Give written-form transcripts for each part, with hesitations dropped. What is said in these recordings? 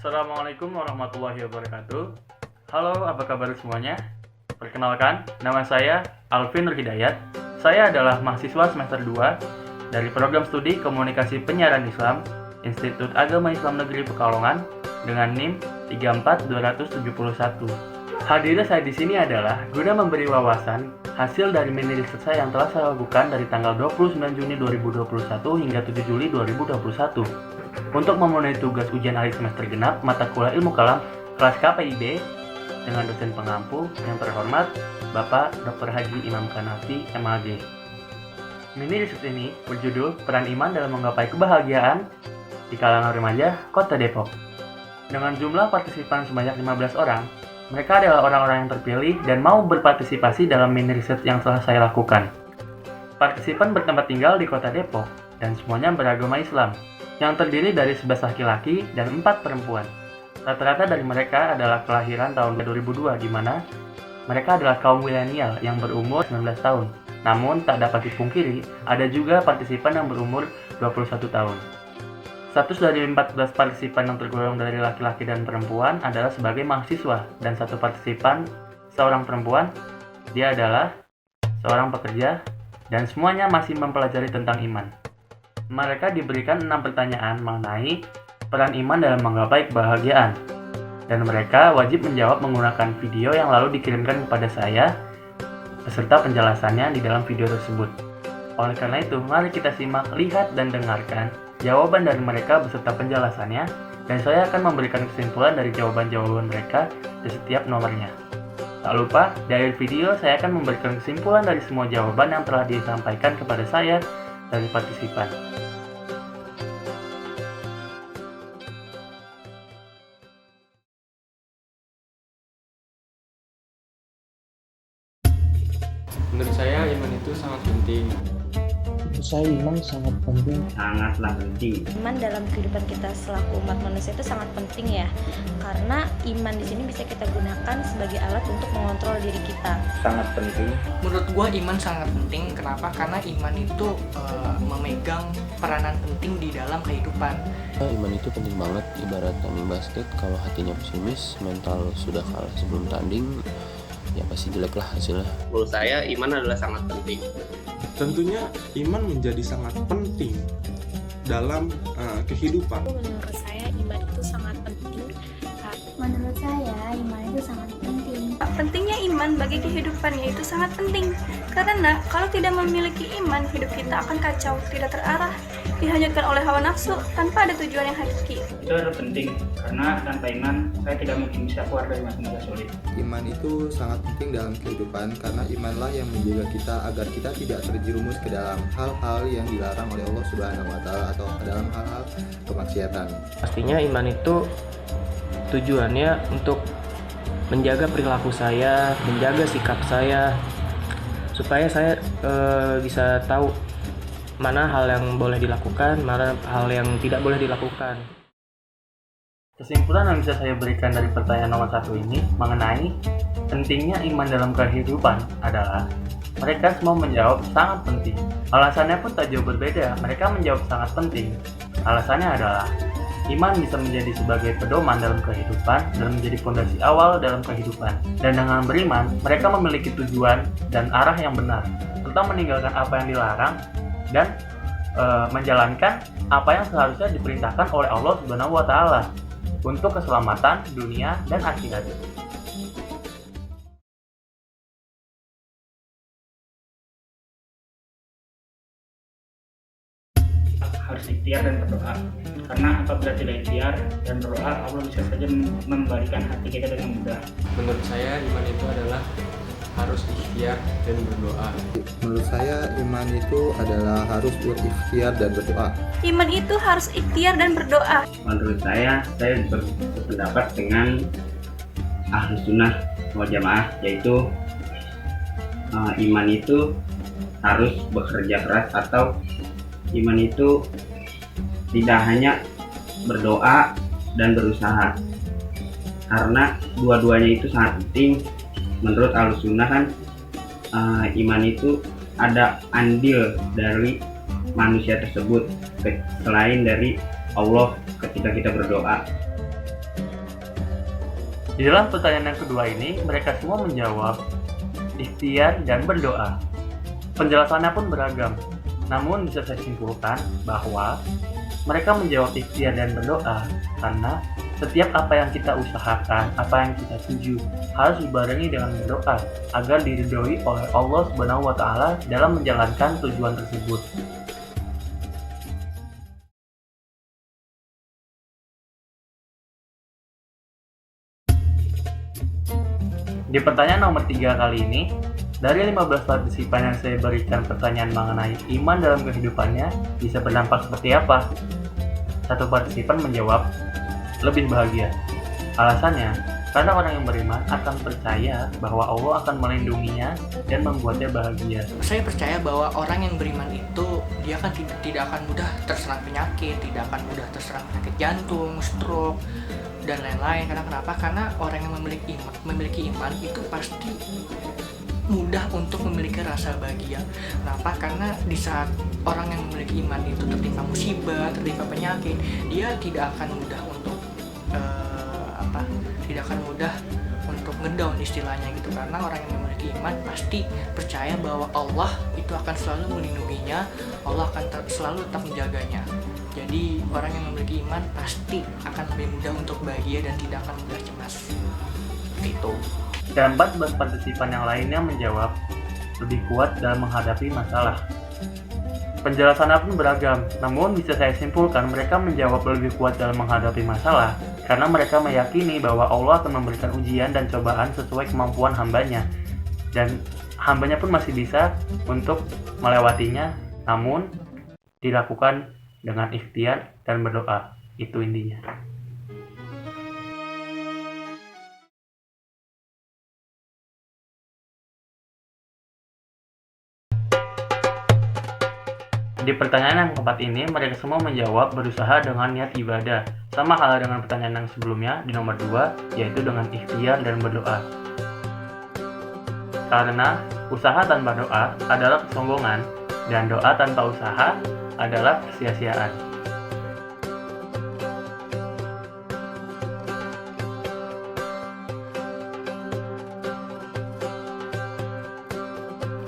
Assalamualaikum warahmatullahi wabarakatuh. Halo, apa kabar semuanya? Perkenalkan, nama saya Alvin Nur Hidayat. Saya adalah mahasiswa semester 2 dari program studi Komunikasi Penyiaran Islam Institut Agama Islam Negeri Pekalongan dengan NIM 34271. Hadirnya saya di sini adalah guna memberi wawasan hasil dari mini riset saya yang telah saya lakukan dari tanggal 29 Juni 2021 hingga 7 Juli 2021 untuk memenuhi tugas ujian akhir semester genap mata kuliah Ilmu Kalam kelas KPIB dengan dosen pengampu yang terhormat Bapak Dr. Haji Imam Kanafi MAG. Mini riset ini berjudul Peran Iman dalam Menggapai Kebahagiaan di kalangan remaja Kota Depok. Dengan jumlah partisipan sebanyak 15 orang, mereka adalah orang-orang yang terpilih dan mau berpartisipasi dalam mini riset yang telah saya lakukan. Partisipan bertempat tinggal di Kota Depok dan semuanya beragama Islam, yang terdiri dari 11 laki-laki dan 4 perempuan. Rata-rata dari mereka adalah kelahiran tahun 2002, di mana mereka adalah kaum milenial yang berumur 19 tahun. Namun, tak dapat dipungkiri, ada juga partisipan yang berumur 21 tahun. Status dari 14 partisipan yang tergolong dari laki-laki dan perempuan adalah sebagai mahasiswa, dan satu partisipan, seorang perempuan, dia adalah seorang pekerja, dan semuanya masih mempelajari tentang iman. Mereka diberikan 6 pertanyaan mengenai peran iman dalam menggapai kebahagiaan, dan mereka wajib menjawab menggunakan video yang lalu dikirimkan kepada saya beserta penjelasannya di dalam video tersebut. Oleh karena itu, mari kita simak, lihat, dan dengarkan jawaban dari mereka beserta penjelasannya, dan saya akan memberikan kesimpulan dari jawaban-jawaban mereka di setiap nomornya. Tak lupa, di akhir video saya akan memberikan kesimpulan dari semua jawaban yang telah disampaikan kepada saya dari partisipan. Menurut saya iman itu sangat penting. Menurut saya iman sangat penting. Sangatlah penting. Iman dalam kehidupan kita selaku umat manusia itu sangat penting ya, karena iman di sini bisa kita gunakan sebagai alat untuk mengontrol diri kita. Sangat penting. Menurut gue iman sangat penting. Kenapa? Karena iman itu memegang peranan penting di dalam kehidupan. Iman itu penting banget, ibarat tanding basket. Kalau hatinya pesimis, mental sudah kalah sebelum tanding, ya pasti jelek lah hasilnya. Menurut saya iman adalah sangat penting. Tentunya iman menjadi sangat penting dalam kehidupan. Menurut saya iman itu sangat penting. Menurut saya iman itu sangat penting. Pentingnya iman bagi kehidupan yaitu sangat penting. Karena kalau tidak memiliki iman, hidup kita akan kacau, tidak terarah, dihanyutkan oleh hawa nafsu tanpa ada tujuan yang hakiki. Itu adalah penting karena tanpa iman saya tidak mungkin bisa keluar dari masa-masa sulit. Iman itu sangat penting dalam kehidupan karena imanlah yang menjaga kita agar kita tidak terjerumus ke dalam hal-hal yang dilarang oleh Allah Subhanahu wa taala atau ke dalam hal-hal kemaksiatan. Pastinya iman itu tujuannya untuk menjaga perilaku saya, menjaga sikap saya, supaya saya bisa tahu mana hal yang boleh dilakukan, mana hal yang tidak boleh dilakukan. Kesimpulan yang bisa saya berikan dari pertanyaan nomor 1 ini mengenai pentingnya iman dalam kehidupan adalah mereka semua menjawab sangat penting. Alasannya pun tak jauh berbeda, mereka menjawab sangat penting. Alasannya adalah iman bisa menjadi sebagai pedoman dalam kehidupan dan menjadi fondasi awal dalam kehidupan. Dan dengan beriman, mereka memiliki tujuan dan arah yang benar, serta meninggalkan apa yang dilarang dan menjalankan apa yang seharusnya diperintahkan oleh Allah Subhanahu wa taala untuk keselamatan dunia dan akhirat. Harus ikhtiar dan berdoa. Karena apabila tidak ikhtiar dan berdoa, Allah bisa saja membalikan hati kita dengan mudah. Menurut saya iman itu adalah harus ikhtiar dan berdoa. Menurut saya iman itu adalah harus berikhtiar dan berdoa. Iman itu harus ikhtiar dan berdoa. Menurut saya berpendapat dengan Ahlus Sunnah wal Jamaah, yaitu iman itu harus bekerja keras, atau iman itu tidak hanya berdoa dan berusaha, karena dua-duanya itu sangat penting. Menurut Ahlus Sunnah kan iman itu ada andil dari manusia tersebut selain dari Allah ketika kita berdoa. Di dalam pertanyaan yang kedua ini, mereka semua menjawab ikhtiar dan berdoa. Penjelasannya pun beragam, namun bisa saya simpulkan bahwa mereka menjawab ikhtiar dan berdoa karena setiap apa yang kita usahakan, apa yang kita tuju harus dibarengi dengan berdoa agar diridhoi oleh Allah Subhanahu wa Ta'ala dalam menjalankan tujuan tersebut. Di pertanyaan nomor 3 kali ini, dari 15 partisipan yang saya berikan pertanyaan mengenai iman dalam kehidupannya bisa berdampak seperti apa? Satu partisipan menjawab, lebih bahagia. Alasannya, karena orang yang beriman akan percaya bahwa Allah akan melindunginya dan membuatnya bahagia. Saya percaya bahwa orang yang beriman itu dia kan tidak akan mudah terserang penyakit, tidak akan mudah terserang penyakit jantung, stroke, dan lain-lain. Karena kenapa? Karena orang yang memiliki iman itu pasti mudah untuk memiliki rasa bahagia. Kenapa? Karena di saat orang yang memiliki iman itu tertimpa musibah, tertimpa penyakit, dia tidak akan mudah untuk tidak akan mudah untuk ngedown istilahnya gitu. Karena orang yang memiliki iman pasti percaya bahwa Allah itu akan selalu melindunginya, Allah akan selalu tetap menjaganya. Jadi orang yang memiliki iman pasti akan lebih mudah untuk bahagia dan tidak akan mudah cemas. Gitu. Dan 14 partisipan yang lainnya menjawab lebih kuat dalam menghadapi masalah. Penjelasannya pun beragam, namun bisa saya simpulkan mereka menjawab lebih kuat dalam menghadapi masalah karena mereka meyakini bahwa Allah akan memberikan ujian dan cobaan sesuai kemampuan hambanya, dan hambanya pun masih bisa untuk melewatinya, namun dilakukan dengan ikhtiar dan berdoa. Itu intinya. Di pertanyaan yang keempat ini, mereka semua menjawab berusaha dengan niat ibadah. Sama halnya dengan pertanyaan yang sebelumnya di nomor 2, yaitu dengan ikhtiar dan berdoa. Karena usaha tanpa doa adalah kesombongan, dan doa tanpa usaha adalah kesia-siaan.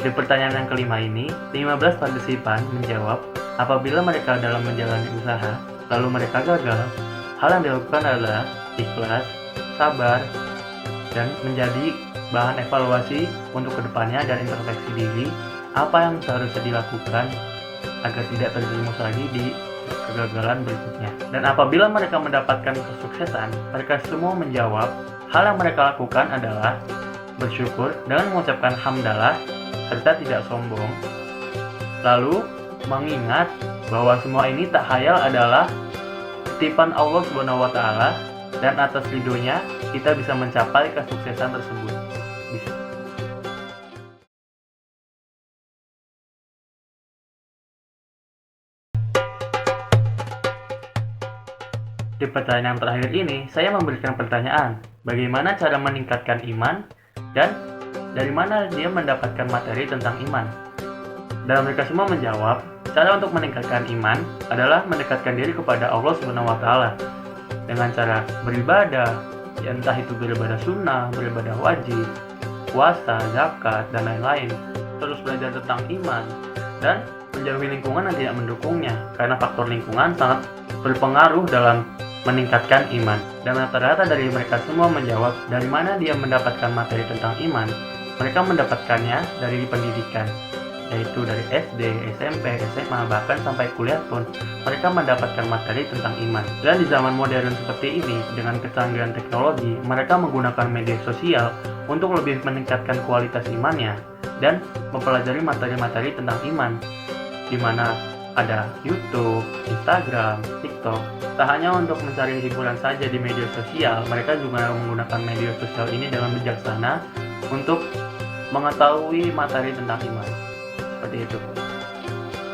Di pertanyaan yang kelima ini, 15 partisipan menjawab apabila mereka dalam menjalani usaha, lalu mereka gagal, hal yang dilakukan adalah ikhlas, sabar, dan menjadi bahan evaluasi untuk kedepannya dan introspeksi diri apa yang seharusnya dilakukan agar tidak terjerumus lagi di kegagalan berikutnya. Dan apabila mereka mendapatkan kesuksesan, mereka semua menjawab hal yang mereka lakukan adalah bersyukur dengan mengucapkan hamdalah serta tidak sombong, lalu mengingat bahwa semua ini tak hayal adalah titipan Allah Subhanahu wa Ta'ala, dan atas ridhonya kita bisa mencapai kesuksesan tersebut. Di pertanyaan terakhir ini, saya memberikan pertanyaan, bagaimana cara meningkatkan iman dan dari mana dia mendapatkan materi tentang iman. Dan mereka semua menjawab, cara untuk meningkatkan iman adalah mendekatkan diri kepada Allah Subhanahu wa Ta'ala dengan cara beribadah, entah itu beribadah sunnah, beribadah wajib, puasa, zakat, dan lain-lain. Terus belajar tentang iman dan menjauhi lingkungan yang tidak mendukungnya, karena faktor lingkungan sangat berpengaruh dalam meningkatkan iman. Dan rata-rata dari mereka semua menjawab dari mana dia mendapatkan materi tentang iman. Mereka mendapatkannya dari pendidikan, yaitu dari SD, SMP, SMA, bahkan sampai kuliah pun mereka mendapatkan materi tentang iman. Dan di zaman modern seperti ini, dengan kecanggihan teknologi, mereka menggunakan media sosial untuk lebih meningkatkan kualitas imannya dan mempelajari materi-materi tentang iman, di mana ada YouTube, Instagram, TikTok. Tak hanya untuk mencari hiburan saja di media sosial, mereka juga menggunakan media sosial ini dengan bijaksana untuk mengetahui materi tentang iman. Seperti itu.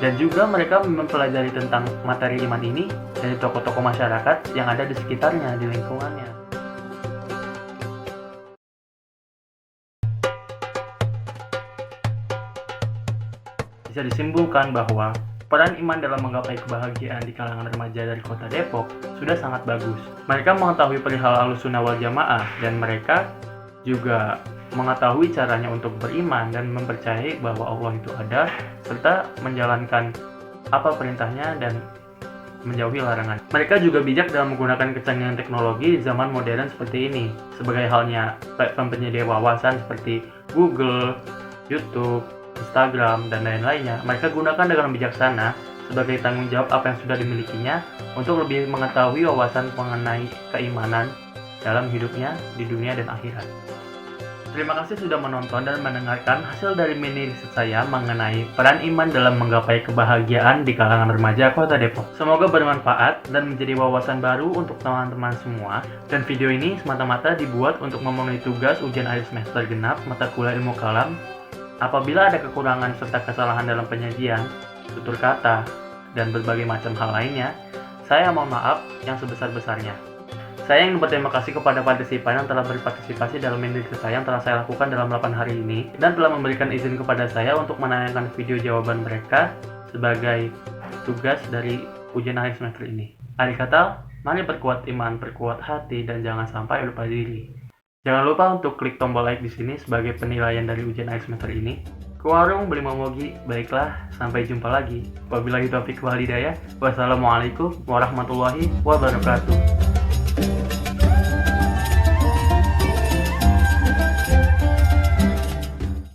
Dan juga mereka mempelajari tentang materi iman ini dari tokoh-tokoh masyarakat yang ada di sekitarnya, di lingkungannya. Bisa disimpulkan bahwa peran iman dalam menggapai kebahagiaan di kalangan remaja dari kota Depok sudah sangat bagus. Mereka mengetahui perihal Ahlussunnah wal Jamaah dan mereka juga mengetahui caranya untuk beriman dan mempercayai bahwa Allah itu ada serta menjalankan apa perintahnya dan menjauhi larangan. Mereka juga bijak dalam menggunakan kecanggihan teknologi di zaman modern seperti ini. Sebagai halnya platform penyedia wawasan seperti Google, YouTube, Instagram, dan lain-lainnya, mereka gunakan dengan bijaksana sebagai tanggung jawab apa yang sudah dimilikinya untuk lebih mengetahui wawasan mengenai keimanan dalam hidupnya di dunia dan akhirat. Terima kasih sudah menonton dan mendengarkan hasil dari mini riset saya mengenai peran iman dalam menggapai kebahagiaan di kalangan remaja Kota Depok. Semoga bermanfaat dan menjadi wawasan baru untuk teman-teman semua. Dan video ini semata-mata dibuat untuk memenuhi tugas ujian akhir semester genap mata kuliah ilmu kalam. Apabila ada kekurangan serta kesalahan dalam penyajian, tutur kata, dan berbagai macam hal lainnya, saya mohon maaf yang sebesar-besarnya. Saya ingin berterima kasih kepada partisipan yang telah berpartisipasi dalam mini riset saya yang telah saya lakukan dalam 8 hari ini dan telah memberikan izin kepada saya untuk menayangkan video jawaban mereka sebagai tugas dari ujian akhir semester ini. Akhir kata, mari perkuat iman, perkuat hati, dan jangan sampai lupa diri. Jangan lupa untuk klik tombol like di sini sebagai penilaian dari ujian akhir semester ini. Ke warung beli momogi, baiklah, sampai jumpa lagi. Wabillahi taufiq wal hidayah. Wassalamualaikum warahmatullahi wabarakatuh.